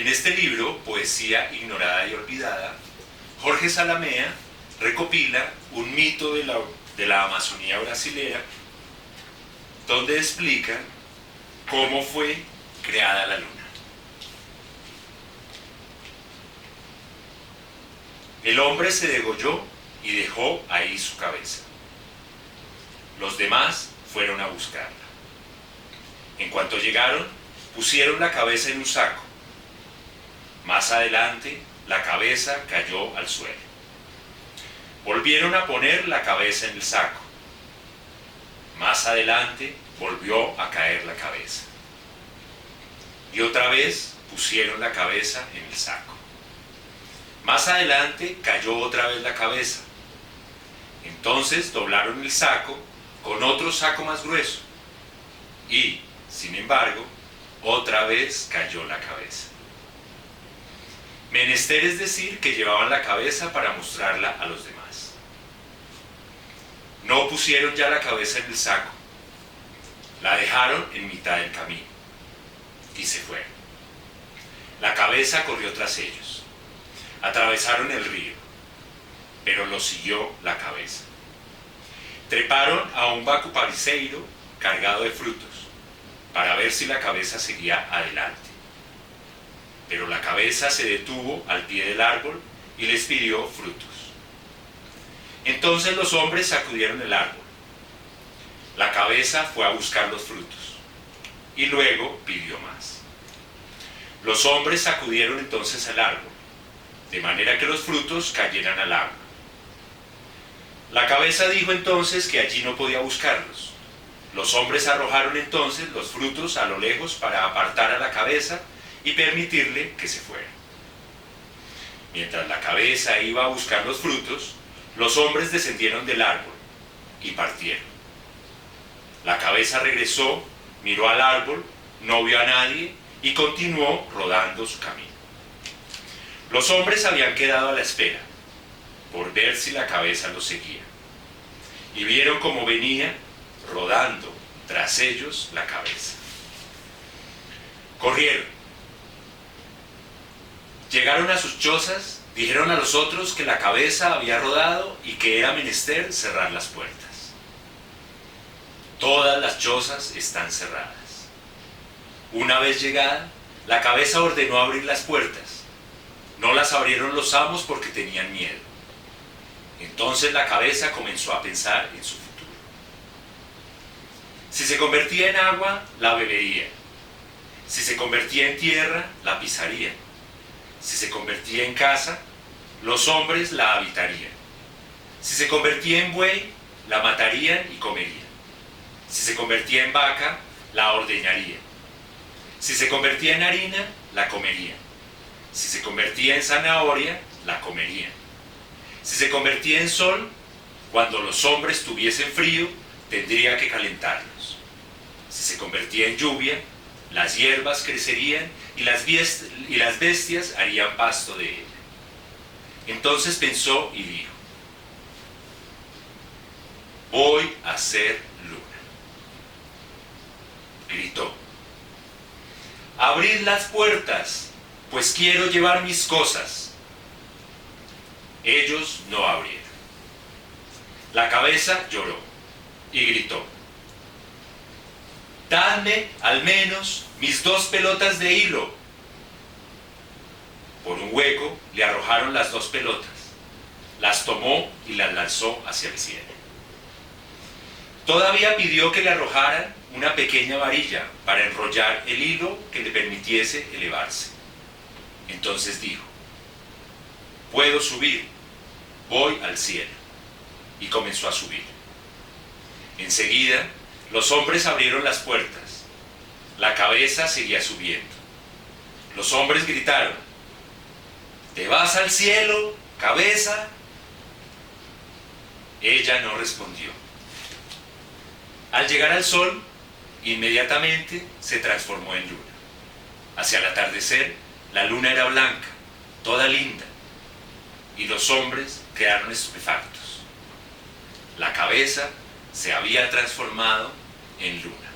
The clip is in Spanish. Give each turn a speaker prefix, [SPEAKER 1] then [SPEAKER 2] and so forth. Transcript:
[SPEAKER 1] En este libro, Poesía ignorada y olvidada, Jorge Zalamea recopila un mito de la Amazonía brasilera, donde explica cómo fue creada la luna. El hombre se degolló y dejó ahí su cabeza. Los demás fueron a buscarla. En cuanto llegaron, pusieron la cabeza en un saco. Más adelante, la cabeza cayó al suelo. Volvieron a poner la cabeza en el saco. Más adelante, volvió a caer la cabeza. Y otra vez pusieron la cabeza en el saco. Más adelante cayó otra vez la cabeza. Entonces doblaron el saco con otro saco más grueso. Y, sin embargo, otra vez cayó la cabeza. Menester es decir que llevaban la cabeza para mostrarla a los demás. No pusieron ya la cabeza en el saco. La dejaron en mitad del camino. Y se fueron. La cabeza corrió tras ellos. Atravesaron el río, pero los siguió la cabeza. Treparon a un bacupariceiro cargado de frutos, para ver si la cabeza seguía adelante. Pero la cabeza se detuvo al pie del árbol y les pidió frutos. Entonces los hombres sacudieron el árbol. La cabeza fue a buscar los frutos, y luego pidió más. Los hombres sacudieron entonces el árbol, de manera que los frutos cayeran al agua. La cabeza dijo entonces que allí no podía buscarlos. Los hombres arrojaron entonces los frutos a lo lejos para apartar a la cabeza y permitirle que se fuera. Mientras la cabeza iba a buscar los frutos, los hombres descendieron del árbol y partieron. La cabeza regresó, miró al árbol, no vio a nadie y continuó rodando su camino. Los hombres habían quedado a la espera, por ver si la cabeza los seguía, y vieron cómo venía rodando tras ellos la cabeza. Corrieron. Llegaron a sus chozas, dijeron a los otros que la cabeza había rodado y que era menester cerrar las puertas. Todas las chozas están cerradas. Una vez llegada, la cabeza ordenó abrir las puertas. No las abrieron los amos porque tenían miedo. Entonces la cabeza comenzó a pensar en su futuro. Si se convertía en agua, la bebería. Si se convertía en tierra, la pisarían. Si se convertía en casa, los hombres la habitarían. Si se convertía en buey, la matarían y comerían. Si se convertía en vaca, la ordeñarían. Si se convertía en harina, la comerían. Si se convertía en zanahoria, la comerían. Si se convertía en sol, cuando los hombres tuviesen frío, tendría que calentarlos. Si se convertía en lluvia, las hierbas crecerían y las bestias harían pasto de ella. Entonces pensó y dijo: voy a ser luna. Gritó: abrid las puertas, pues quiero llevar mis cosas. Ellos no abrieron. La cabeza lloró y gritó: dadme al menos mis 2 pelotas de hilo. Por un hueco le arrojaron las 2 pelotas, las tomó y las lanzó hacia el cielo. Todavía pidió que le arrojaran una pequeña varilla para enrollar el hilo que le permitiese elevarse. Entonces dijo: puedo subir, voy al cielo. Y comenzó a subir. Enseguida, los hombres abrieron las puertas. La cabeza seguía subiendo. Los hombres gritaron: ¿te vas al cielo, cabeza? Ella no respondió. Al llegar al sol, inmediatamente se transformó en luna. Hacia el atardecer, la luna era blanca, toda linda, y los hombres quedaron estupefactos. La cabeza se había transformado en luna.